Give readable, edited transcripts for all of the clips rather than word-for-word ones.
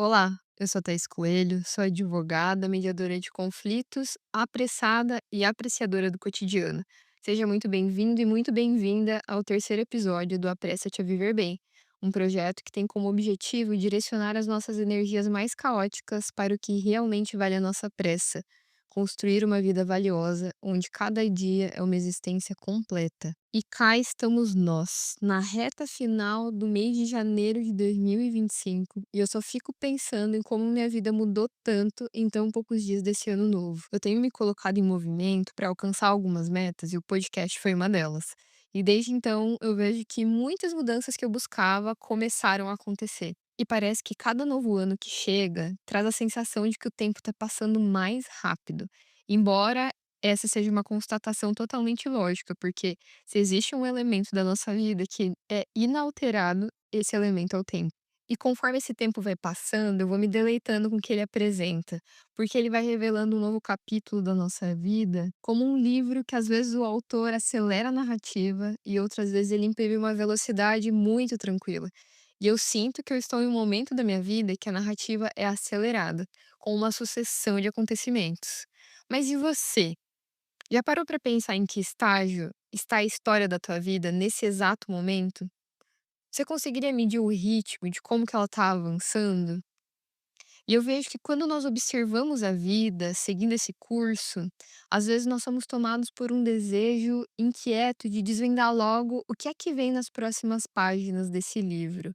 Olá, eu sou Thaís Coelho, sou advogada, mediadora de conflitos, apressada e apreciadora do cotidiano. Seja muito bem-vindo e muito bem-vinda ao terceiro episódio do Apressa-te a Viver Bem, um projeto que tem como objetivo direcionar as nossas energias mais caóticas para o que realmente vale a nossa pressa, construir uma vida valiosa, onde cada dia é uma existência completa. E cá estamos nós, na reta final do mês de janeiro de 2025, e eu só fico pensando em como minha vida mudou tanto em tão poucos dias desse ano novo. Eu tenho me colocado em movimento para alcançar algumas metas e o podcast foi uma delas. E desde então eu vejo que muitas mudanças que eu buscava começaram a acontecer. E parece que cada novo ano que chega traz a sensação de que o tempo está passando mais rápido. Embora essa seja uma constatação totalmente lógica, porque se existe um elemento da nossa vida que é inalterado, esse elemento é o tempo. E conforme esse tempo vai passando, eu vou me deleitando com o que ele apresenta, porque ele vai revelando um novo capítulo da nossa vida, como um livro que às vezes o autor acelera a narrativa e outras vezes ele imprime uma velocidade muito tranquila. E eu sinto que eu estou em um momento da minha vida que a narrativa é acelerada, com uma sucessão de acontecimentos. Mas e você? Já parou para pensar em que estágio está a história da tua vida nesse exato momento? Você conseguiria medir o ritmo de como que ela está avançando? E eu vejo que quando nós observamos a vida seguindo esse curso, às vezes nós somos tomados por um desejo inquieto de desvendar logo o que é que vem nas próximas páginas desse livro.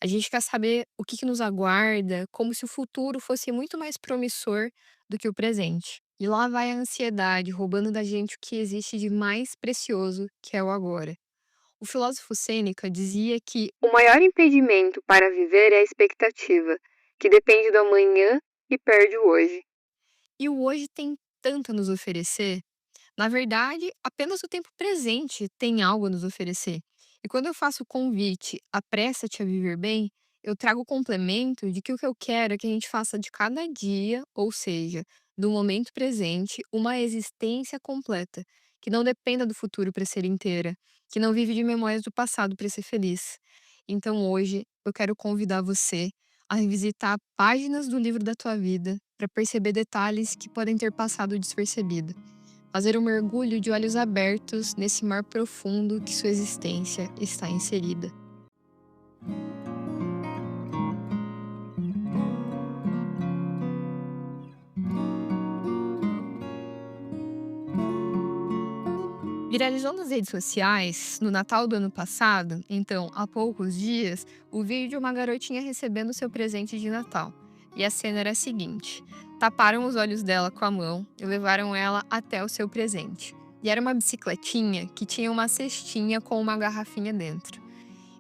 A gente quer saber o que que nos aguarda, como se o futuro fosse muito mais promissor do que o presente. E lá vai a ansiedade roubando da gente o que existe de mais precioso, que é o agora. O filósofo Sêneca dizia que o maior impedimento para viver é a expectativa, que depende do amanhã e perde o hoje. E o hoje tem tanto a nos oferecer. Na verdade, apenas o tempo presente tem algo a nos oferecer. E quando eu faço o convite, apressa-te a viver bem, eu trago o complemento de que o que eu quero é que a gente faça de cada dia, ou seja, do momento presente, uma existência completa, que não dependa do futuro para ser inteira, que não vive de memórias do passado para ser feliz. Então hoje eu quero convidar você a revisitar páginas do livro da tua vida para perceber detalhes que podem ter passado despercebido. Fazer um mergulho de olhos abertos nesse mar profundo que sua existência está inserida. Viralizou nas redes sociais, no Natal do ano passado, então há poucos dias, o vídeo de uma garotinha recebendo seu presente de Natal. E a cena era a seguinte: taparam os olhos dela com a mão e levaram ela até o seu presente. E era uma bicicletinha que tinha uma cestinha com uma garrafinha dentro.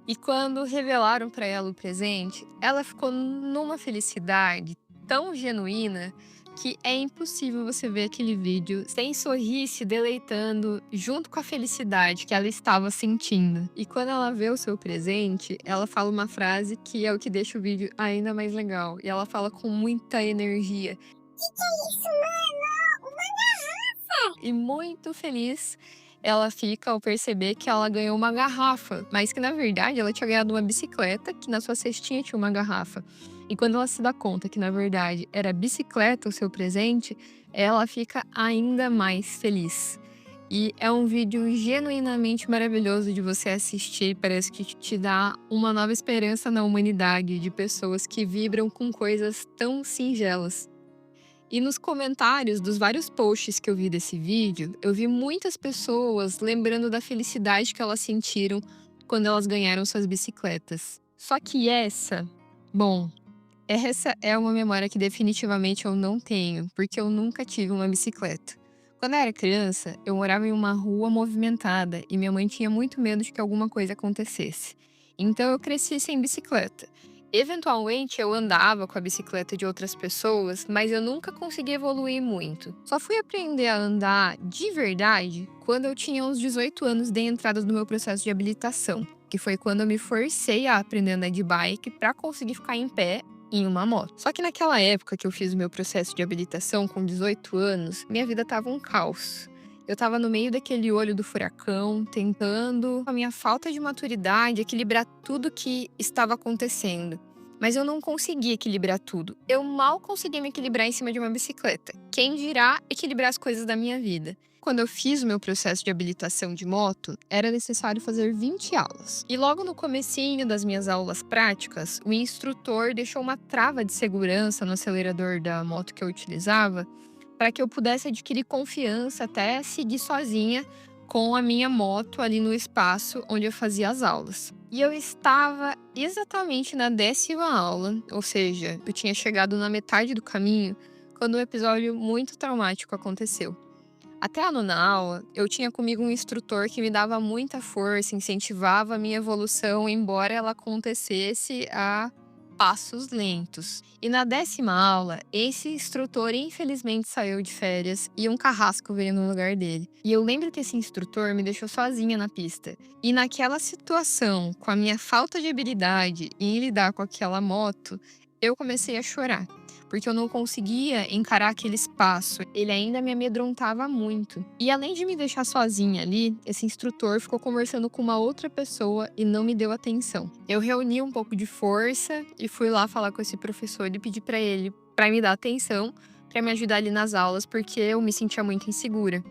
E quando revelaram para ela o presente, ela ficou numa felicidade tão genuína que é impossível você ver aquele vídeo sem sorrir, se deleitando junto com a felicidade que ela estava sentindo. E quando ela vê o seu presente, ela fala uma frase que é o que deixa o vídeo ainda mais legal. E ela fala com muita energia. Que é isso, mano? Uma garrafa! E muito feliz ela fica ao perceber que ela ganhou uma garrafa, mas que na verdade ela tinha ganhado uma bicicleta, que na sua cestinha tinha uma garrafa. E quando ela se dá conta que na verdade era a bicicleta o seu presente, ela fica ainda mais feliz. E é um vídeo genuinamente maravilhoso de você assistir, parece que te dá uma nova esperança na humanidade, de pessoas que vibram com coisas tão singelas. E nos comentários dos vários posts que eu vi desse vídeo, eu vi muitas pessoas lembrando da felicidade que elas sentiram quando elas ganharam suas bicicletas. Só que bom, essa é uma memória que definitivamente eu não tenho, porque eu nunca tive uma bicicleta. Quando eu era criança, eu morava em uma rua movimentada e minha mãe tinha muito medo de que alguma coisa acontecesse. Então eu cresci sem bicicleta. Eventualmente eu andava com a bicicleta de outras pessoas, mas eu nunca consegui evoluir muito. Só fui aprender a andar de verdade quando eu tinha uns 18 anos de entrada no meu processo de habilitação, que foi quando eu me forcei a aprender a andar de bike para conseguir ficar em pé em uma moto. Só que naquela época que eu fiz o meu processo de habilitação com 18 anos, minha vida estava um caos. Eu estava no meio daquele olho do furacão, tentando, com a minha falta de maturidade, equilibrar tudo que estava acontecendo. mas eu não conseguia equilibrar tudo. Eu mal conseguia me equilibrar em cima de uma bicicleta. Quem dirá equilibrar as coisas da minha vida? Quando eu fiz o meu processo de habilitação de moto, era necessário fazer 20 aulas. E logo no comecinho das minhas aulas práticas, o instrutor deixou uma trava de segurança no acelerador da moto que eu utilizava, para que eu pudesse adquirir confiança até seguir sozinha com a minha moto ali no espaço onde eu fazia as aulas. E eu estava exatamente na 10ª aula, ou seja, eu tinha chegado na metade do caminho quando um episódio muito traumático aconteceu. Até a 9ª aula, eu tinha comigo um instrutor que me dava muita força, incentivava a minha evolução, embora ela acontecesse a passos lentos. E na 10ª aula, esse instrutor infelizmente saiu de férias e um carrasco veio no lugar dele. E eu lembro que esse instrutor me deixou sozinha na pista. E naquela situação, com a minha falta de habilidade em lidar com aquela moto, eu comecei a chorar porque eu não conseguia encarar aquele espaço. Ele ainda me amedrontava muito. E além de me deixar sozinha ali, esse instrutor ficou conversando com uma outra pessoa e não me deu atenção. Eu reuni um pouco de força e fui lá falar com esse professor e pedi para ele para me dar atenção, para me ajudar ali nas aulas, porque eu me sentia muito insegura.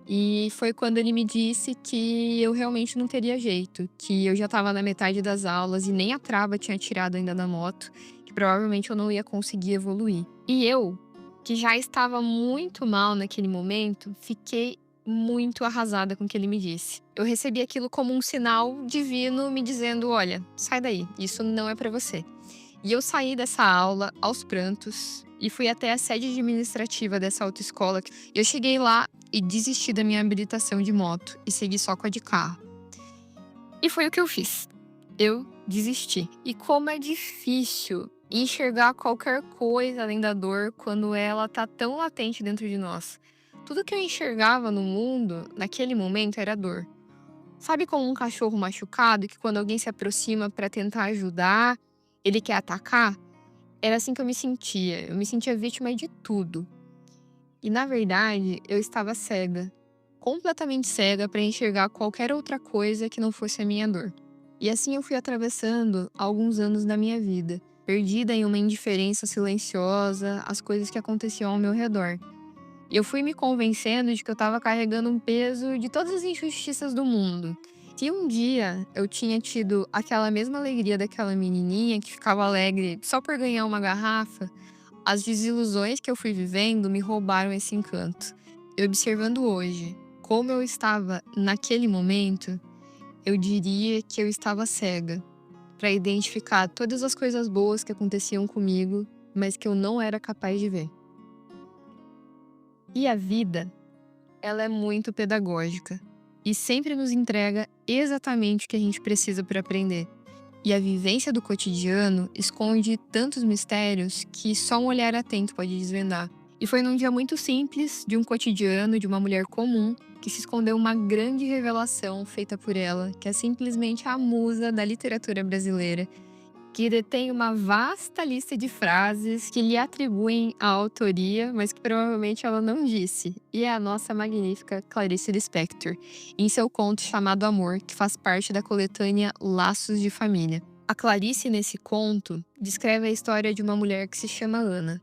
E foi quando ele me disse que eu realmente não teria jeito, que eu já estava na metade das aulas e nem a trava tinha tirado ainda da moto, que provavelmente eu não ia conseguir evoluir. E eu, que já estava muito mal naquele momento, fiquei muito arrasada com o que ele me disse. Eu recebi aquilo como um sinal divino me dizendo: olha, sai daí, isso não é para você. E eu saí dessa aula aos prantos e fui até a sede administrativa dessa autoescola. Eu cheguei lá e desisti da minha habilitação de moto e segui só com a de carro. E foi o que eu fiz. Eu desisti. E como é difícil enxergar qualquer coisa além da dor quando ela tá tão latente dentro de nós. Tudo que eu enxergava no mundo, naquele momento, era dor. Sabe como um cachorro machucado que quando alguém se aproxima para tentar ajudar, ele quer atacar? Era assim que eu me sentia. Eu me sentia vítima de tudo. E na verdade, eu estava cega, completamente cega para enxergar qualquer outra coisa que não fosse a minha dor. E assim eu fui atravessando alguns anos da minha vida, perdida em uma indiferença silenciosa às coisas que aconteciam ao meu redor. E eu fui me convencendo de que eu estava carregando um peso de todas as injustiças do mundo. Se um dia eu tinha tido aquela mesma alegria daquela menininha que ficava alegre só por ganhar uma garrafa, as desilusões que eu fui vivendo me roubaram esse encanto. E observando hoje como eu estava naquele momento, eu diria que eu estava cega para identificar todas as coisas boas que aconteciam comigo, mas que eu não era capaz de ver. E a vida, ela é muito pedagógica e sempre nos entrega exatamente o que a gente precisa para aprender. E a vivência do cotidiano esconde tantos mistérios que só um olhar atento pode desvendar. E foi num dia muito simples, de um cotidiano de uma mulher comum, que se escondeu uma grande revelação feita por ela, que é simplesmente a musa da literatura brasileira, que detém uma vasta lista de frases que lhe atribuem a autoria, mas que provavelmente ela não disse. E é a nossa magnífica Clarice Lispector, em seu conto chamado Amor, que faz parte da coletânea Laços de Família. A Clarice, nesse conto, descreve a história de uma mulher que se chama Ana.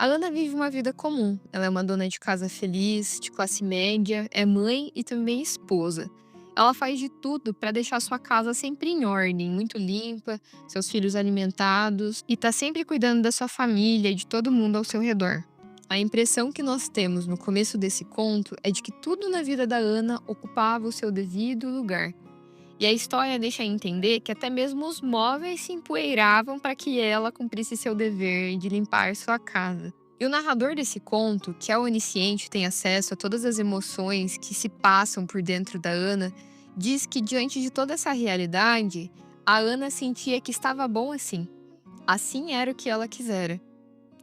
A Ana vive uma vida comum. Ela é uma dona de casa feliz, de classe média, é mãe e também esposa. Ela faz de tudo para deixar sua casa sempre em ordem, muito limpa, seus filhos alimentados e tá sempre cuidando da sua família e de todo mundo ao seu redor. A impressão que nós temos no começo desse conto é de que tudo na vida da Ana ocupava o seu devido lugar. E a história deixa entender que até mesmo os móveis se empoeiravam para que ela cumprisse seu dever de limpar sua casa. E o narrador desse conto, que é onisciente, tem acesso a todas as emoções que se passam por dentro da Ana, diz que diante de toda essa realidade, a Ana sentia que estava bom assim. Assim era o que ela quisera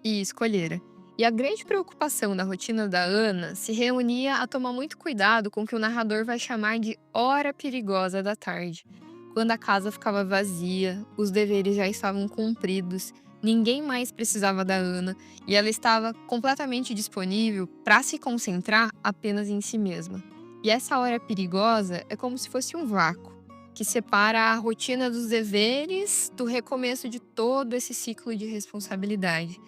e escolhera. E a grande preocupação da rotina da Ana se reunia a tomar muito cuidado com o que o narrador vai chamar de hora perigosa da tarde, quando a casa ficava vazia, os deveres já estavam cumpridos, ninguém mais precisava da Ana e ela estava completamente disponível para se concentrar apenas em si mesma. E essa hora perigosa é como se fosse um vácuo. que separa a rotina dos deveres do recomeço de todo esse ciclo de responsabilidade.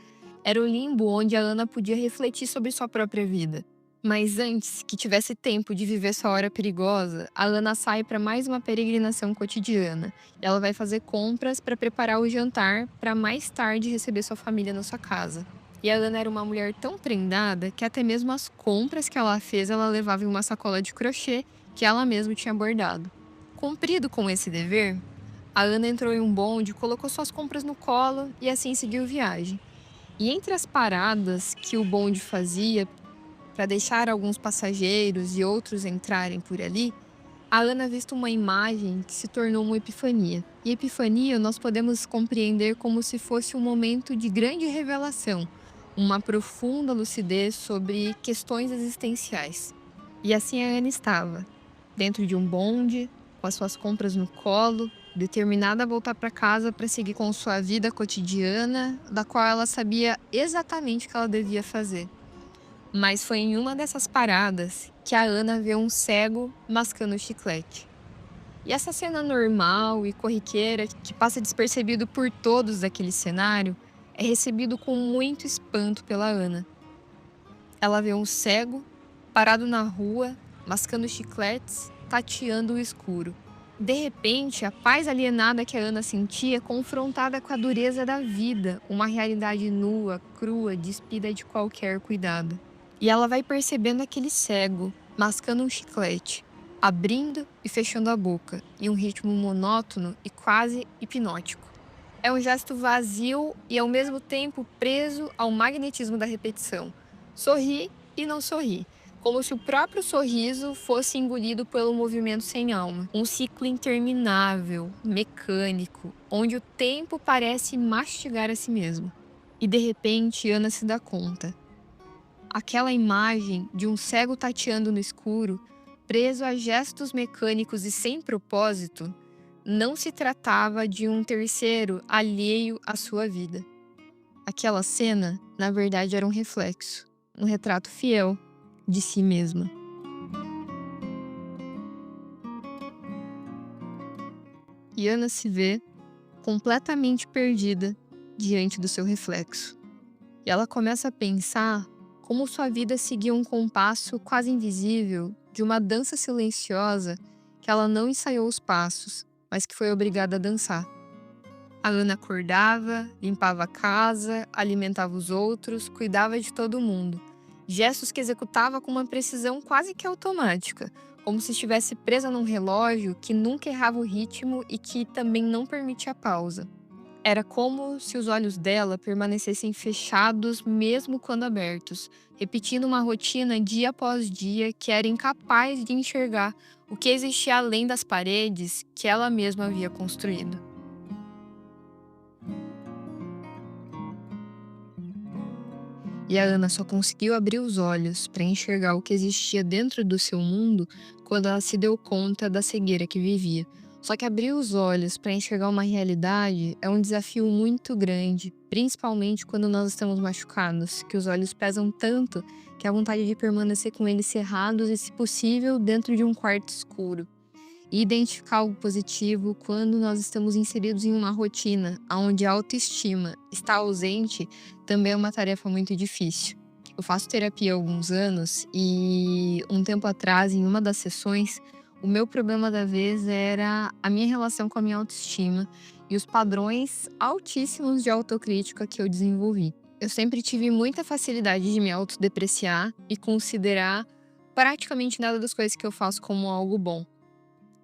Era o limbo onde a Ana podia refletir sobre sua própria vida. Mas antes que tivesse tempo de viver sua hora perigosa, a Ana sai para mais uma peregrinação cotidiana. Ela vai fazer compras para preparar o jantar para mais tarde receber sua família na sua casa. E a Ana era uma mulher tão prendada que até mesmo as compras que ela fez ela levava em uma sacola de crochê que ela mesma tinha bordado. Cumprido com esse dever, a Ana entrou em um bonde, colocou suas compras no colo e assim seguiu viagem. E entre as paradas que o bonde fazia para deixar alguns passageiros e outros entrarem por ali, a Ana visto uma imagem que se tornou uma epifania. E epifania nós podemos compreender como se fosse um momento de grande revelação, uma profunda lucidez sobre questões existenciais. E assim a Ana estava, dentro de um bonde, com as suas compras no colo, determinada a voltar para casa para seguir com sua vida cotidiana, da qual ela sabia exatamente o que ela devia fazer. Mas foi em uma dessas paradas que a Ana vê um cego mascando chiclete. E essa cena normal e corriqueira, que passa despercebido por todos daquele cenário, é recebido com muito espanto pela Ana. Ela vê um cego parado na rua, mascando chicletes, tateando o escuro. De repente, a paz alienada que a Ana sentia é confrontada com a dureza da vida, uma realidade nua, crua, despida de qualquer cuidado. E ela vai percebendo aquele cego, mascando um chiclete, abrindo e fechando a boca, em um ritmo monótono e quase hipnótico. É um gesto vazio e ao mesmo tempo preso ao magnetismo da repetição. Sorri e não sorri, como se o próprio sorriso fosse engolido pelo movimento sem alma. Um ciclo interminável, mecânico, onde o tempo parece mastigar a si mesmo. E de repente, Ana se dá conta. Aquela imagem de um cego tateando no escuro, preso a gestos mecânicos e sem propósito, não se tratava de um terceiro alheio à sua vida. Aquela cena, na verdade, era um reflexo, um retrato fiel de si mesma. E Ana se vê completamente perdida diante do seu reflexo. E ela começa a pensar como sua vida seguia um compasso quase invisível de uma dança silenciosa que ela não ensaiou os passos, mas que foi obrigada a dançar. A Ana acordava, limpava a casa, alimentava os outros, cuidava de todo mundo. Gestos que executava com uma precisão quase que automática, como se estivesse presa num relógio que nunca errava o ritmo e que também não permitia pausa. Era como se os olhos dela permanecessem fechados mesmo quando abertos, repetindo uma rotina dia após dia que era incapaz de enxergar o que existia além das paredes que ela mesma havia construído. E a Ana só conseguiu abrir os olhos para enxergar o que existia dentro do seu mundo quando ela se deu conta da cegueira que vivia. Só que abrir os olhos para enxergar uma realidade é um desafio muito grande, principalmente quando nós estamos machucados, que os olhos pesam tanto que a vontade de permanecer com eles cerrados e, se possível, dentro de um quarto escuro. E identificar algo positivo quando nós estamos inseridos em uma rotina onde a autoestima está ausente também é uma tarefa muito difícil. Eu faço terapia há alguns anos e um tempo atrás, em uma das sessões, o meu problema da vez era a minha relação com a minha autoestima e os padrões altíssimos de autocrítica que eu desenvolvi. Eu sempre tive muita facilidade de me autodepreciar e considerar praticamente nada das coisas que eu faço como algo bom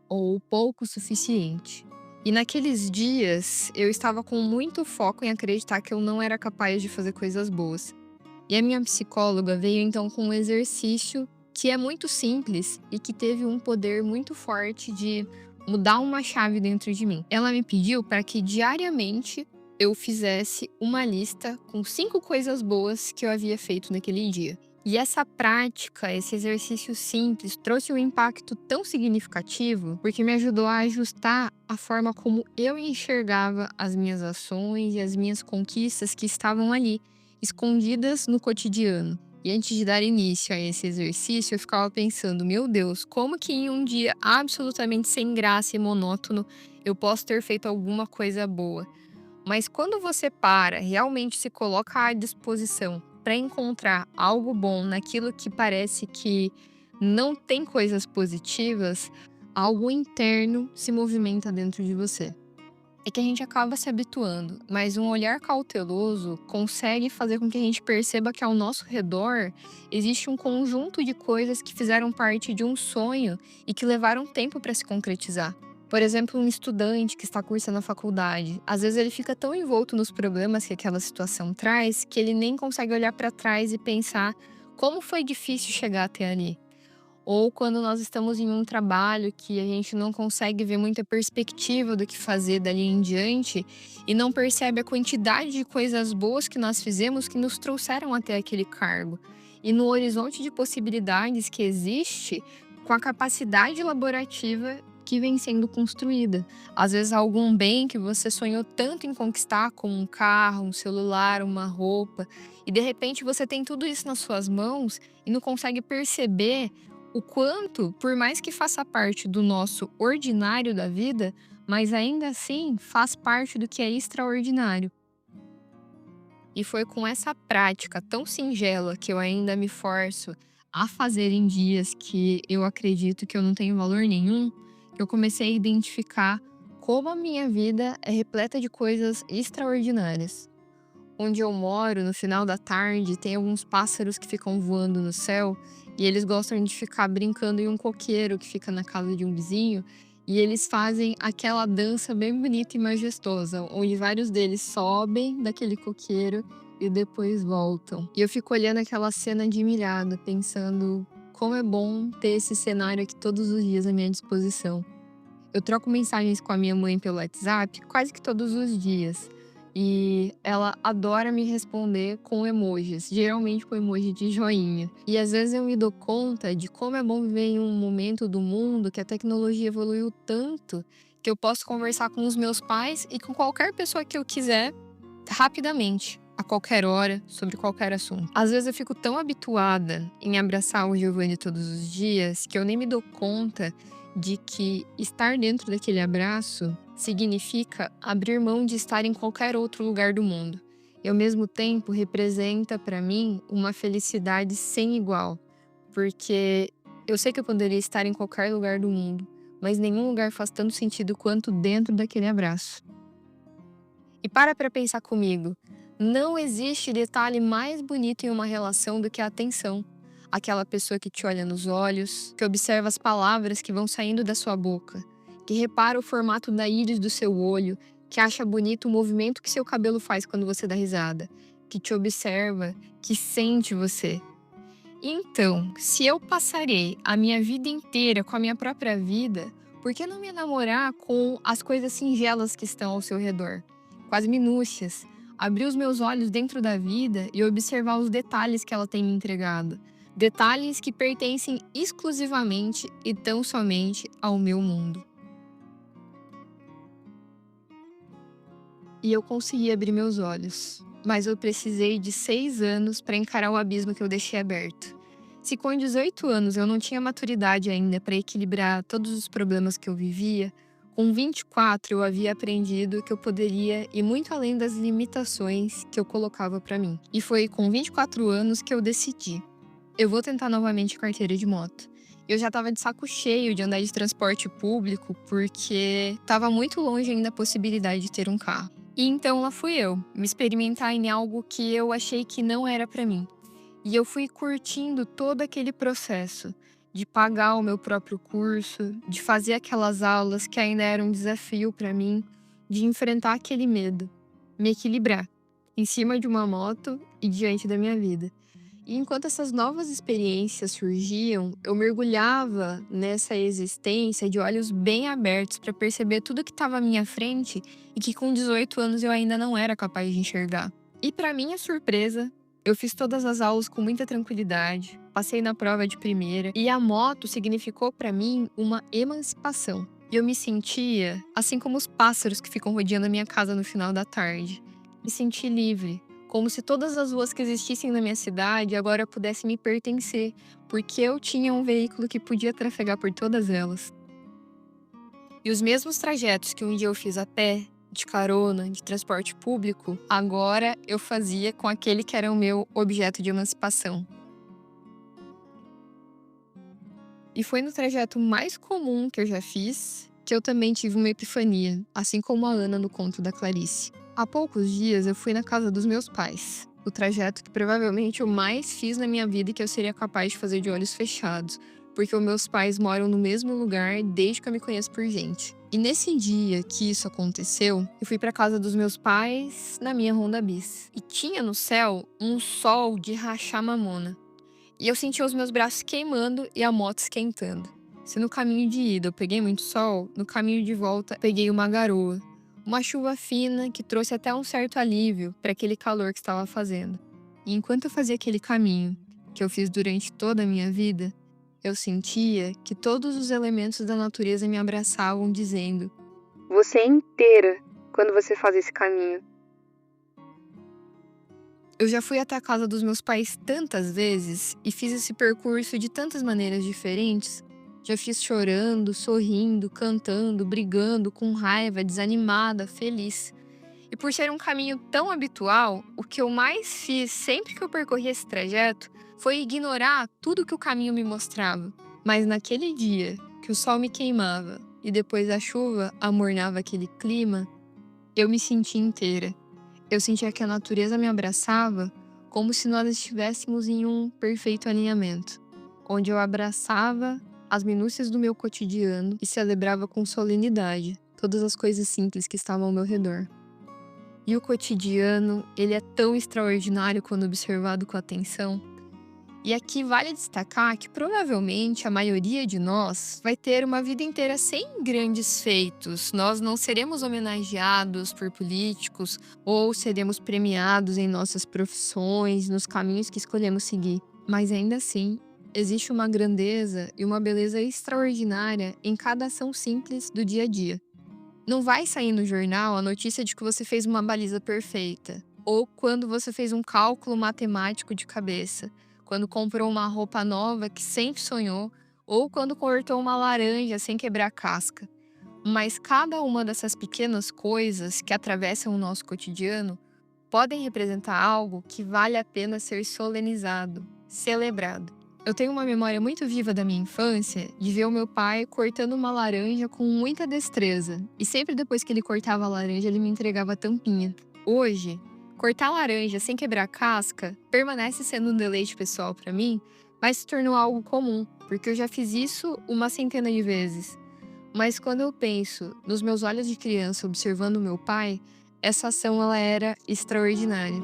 ou pouco o suficiente. E naqueles dias, eu estava com muito foco em acreditar que eu não era capaz de fazer coisas boas. E a minha psicóloga veio então com um exercício que é muito simples e que teve um poder muito forte de mudar uma chave dentro de mim. Ela me pediu para que diariamente eu fizesse uma lista com 5 coisas boas que eu havia feito naquele dia. E essa prática, esse exercício simples, trouxe um impacto tão significativo porque me ajudou a ajustar a forma como eu enxergava as minhas ações e as minhas conquistas que estavam ali, escondidas no cotidiano. E antes de dar início a esse exercício, eu ficava pensando: meu Deus, como que em um dia absolutamente sem graça e monótono eu posso ter feito alguma coisa boa? Mas quando você para, realmente se coloca à disposição para encontrar algo bom naquilo que parece que não tem coisas positivas, algo interno se movimenta dentro de você. É que a gente acaba se habituando, mas um olhar cauteloso consegue fazer com que a gente perceba que ao nosso redor existe um conjunto de coisas que fizeram parte de um sonho e que levaram tempo para se concretizar. Por exemplo, um estudante que está cursando a faculdade, às vezes ele fica tão envolto nos problemas que aquela situação traz que ele nem consegue olhar para trás e pensar como foi difícil chegar até ali. Ou quando nós estamos em um trabalho que a gente não consegue ver muita perspectiva do que fazer dali em diante e não percebe a quantidade de coisas boas que nós fizemos que nos trouxeram até aquele cargo. E no horizonte de possibilidades que existe com a capacidade laborativa que vem sendo construída. Às vezes algum bem que você sonhou tanto em conquistar, como um carro, um celular, uma roupa, e de repente você tem tudo isso nas suas mãos e não consegue perceber o quanto, por mais que faça parte do nosso ordinário da vida, mas ainda assim faz parte do que é extraordinário. E foi com essa prática tão singela que eu ainda me forço a fazer em dias que eu acredito que eu não tenho valor nenhum, que eu comecei a identificar como a minha vida é repleta de coisas extraordinárias. Onde eu moro, no final da tarde, tem alguns pássaros que ficam voando no céu e eles gostam de ficar brincando em um coqueiro que fica na casa de um vizinho. E eles fazem aquela dança bem bonita e majestosa, onde vários deles sobem daquele coqueiro e depois voltam. E eu fico olhando aquela cena admirada, pensando como é bom ter esse cenário aqui todos os dias à minha disposição. Eu troco mensagens com a minha mãe pelo WhatsApp quase que todos os dias. E ela adora me responder com emojis, geralmente com emoji de joinha. E às vezes eu me dou conta de como é bom viver em um momento do mundo que a tecnologia evoluiu tanto que eu posso conversar com os meus pais e com qualquer pessoa que eu quiser rapidamente, a qualquer hora, sobre qualquer assunto. Às vezes eu fico tão habituada em abraçar o Giovanni todos os dias que eu nem me dou conta de que estar dentro daquele abraço significa abrir mão de estar em qualquer outro lugar do mundo. E ao mesmo tempo representa para mim uma felicidade sem igual, porque eu sei que eu poderia estar em qualquer lugar do mundo, mas nenhum lugar faz tanto sentido quanto dentro daquele abraço. E para pensar comigo, não existe detalhe mais bonito em uma relação do que a atenção. Aquela pessoa que te olha nos olhos, que observa as palavras que vão saindo da sua boca, que repara o formato da íris do seu olho, que acha bonito o movimento que seu cabelo faz quando você dá risada, que te observa, que sente você. Então, se eu passarei a minha vida inteira com a minha própria vida, por que não me namorar com as coisas singelas que estão ao seu redor? Com as minúcias. Abrir os meus olhos dentro da vida e observar os detalhes que ela tem me entregado. Detalhes que pertencem exclusivamente e tão somente ao meu mundo. E eu consegui abrir meus olhos, mas eu precisei de 6 anos para encarar o abismo que eu deixei aberto. Se com 18 anos eu não tinha maturidade ainda para equilibrar todos os problemas que eu vivia, com 24 eu havia aprendido que eu poderia ir muito além das limitações que eu colocava para mim. E foi com 24 anos que eu decidi: eu vou tentar novamente carteira de moto. Eu já estava de saco cheio de andar de transporte público, porque estava muito longe ainda a possibilidade de ter um carro. E então lá fui eu, me experimentar em algo que eu achei que não era para mim. E eu fui curtindo todo aquele processo de pagar o meu próprio curso, de fazer aquelas aulas que ainda eram um desafio para mim, de enfrentar aquele medo, me equilibrar em cima de uma moto e diante da minha vida. E enquanto essas novas experiências surgiam, eu mergulhava nessa existência de olhos bem abertos para perceber tudo que estava à minha frente e que com 18 anos eu ainda não era capaz de enxergar. E para minha surpresa, eu fiz todas as aulas com muita tranquilidade, passei na prova de primeira e a moto significou para mim uma emancipação. E eu me sentia assim como os pássaros que ficam rodeando a minha casa no final da tarde. Me senti livre, como se todas as ruas que existissem na minha cidade agora pudessem me pertencer, porque eu tinha um veículo que podia trafegar por todas elas. E os mesmos trajetos que um dia eu fiz a pé, de carona, de transporte público, agora eu fazia com aquele que era o meu objeto de emancipação. E foi no trajeto mais comum que eu já fiz que eu também tive uma epifania, assim como a Ana no conto da Clarice. Há poucos dias eu fui na casa dos meus pais, o trajeto que provavelmente eu mais fiz na minha vida e que eu seria capaz de fazer de olhos fechados, porque os meus pais moram no mesmo lugar desde que eu me conheço por gente. E nesse dia que isso aconteceu, eu fui para casa dos meus pais na minha Honda Bis. E tinha no céu um sol de rachar mamona. E eu senti os meus braços queimando e a moto esquentando. Se no caminho de ida eu peguei muito sol, no caminho de volta peguei uma garoa. Uma chuva fina que trouxe até um certo alívio para aquele calor que estava fazendo. E enquanto eu fazia aquele caminho, que eu fiz durante toda a minha vida, eu sentia que todos os elementos da natureza me abraçavam, dizendo: "Você é inteira quando você faz esse caminho." Eu já fui até a casa dos meus pais tantas vezes e fiz esse percurso de tantas maneiras diferentes. Já fiz chorando, sorrindo, cantando, brigando, com raiva, desanimada, feliz. E por ser um caminho tão habitual, o que eu mais fiz sempre que eu percorri esse trajeto foi ignorar tudo que o caminho me mostrava. Mas naquele dia, que o sol me queimava e depois a chuva amornava aquele clima, eu me senti inteira. Eu sentia que a natureza me abraçava como se nós estivéssemos em um perfeito alinhamento, onde eu abraçava as minúcias do meu cotidiano e celebrava com solenidade todas as coisas simples que estavam ao meu redor. E o cotidiano, ele é tão extraordinário quando observado com atenção. E aqui vale destacar que provavelmente a maioria de nós vai ter uma vida inteira sem grandes feitos. Nós não seremos homenageados por políticos ou seremos premiados em nossas profissões, nos caminhos que escolhemos seguir. Mas ainda assim, existe uma grandeza e uma beleza extraordinária em cada ação simples do dia a dia. Não vai sair no jornal a notícia de que você fez uma baliza perfeita, ou quando você fez um cálculo matemático de cabeça, quando comprou uma roupa nova que sempre sonhou, ou quando cortou uma laranja sem quebrar a casca. Mas cada uma dessas pequenas coisas que atravessam o nosso cotidiano podem representar algo que vale a pena ser solenizado, celebrado. Eu tenho uma memória muito viva da minha infância de ver o meu pai cortando uma laranja com muita destreza. E sempre depois que ele cortava a laranja, ele me entregava a tampinha. Hoje, cortar laranja sem quebrar a casca permanece sendo um deleite pessoal para mim, mas se tornou algo comum, porque eu já fiz isso uma centena de vezes. Mas quando eu penso nos meus olhos de criança observando o meu pai, essa ação ela era extraordinária.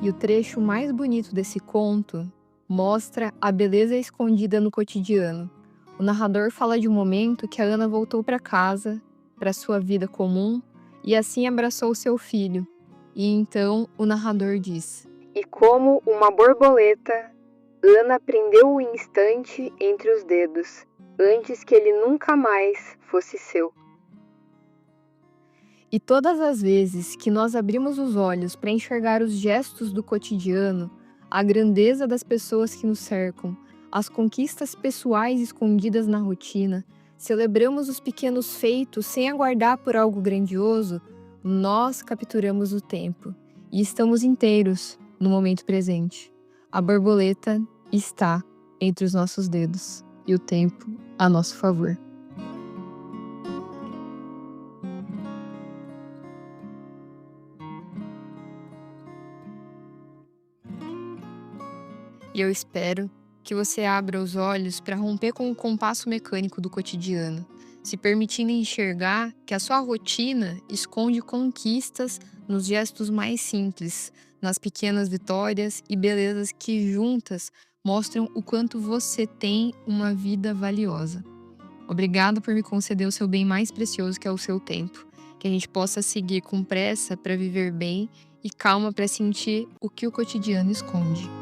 E o trecho mais bonito desse conto mostra a beleza escondida no cotidiano. O narrador fala de um momento que a Ana voltou para casa, para sua vida comum, e assim abraçou seu filho. E então o narrador diz: "E como uma borboleta, Ana prendeu o instante entre os dedos, antes que ele nunca mais fosse seu." E todas as vezes que nós abrimos os olhos para enxergar os gestos do cotidiano, a grandeza das pessoas que nos cercam, as conquistas pessoais escondidas na rotina, celebramos os pequenos feitos sem aguardar por algo grandioso, nós capturamos o tempo e estamos inteiros no momento presente. A borboleta está entre os nossos dedos e o tempo a nosso favor. E eu espero que você abra os olhos para romper com o compasso mecânico do cotidiano, se permitindo enxergar que a sua rotina esconde conquistas nos gestos mais simples, nas pequenas vitórias e belezas que juntas mostram o quanto você tem uma vida valiosa. Obrigada por me conceder o seu bem mais precioso, que é o seu tempo. Que a gente possa seguir com pressa para viver bem e calma para sentir o que o cotidiano esconde.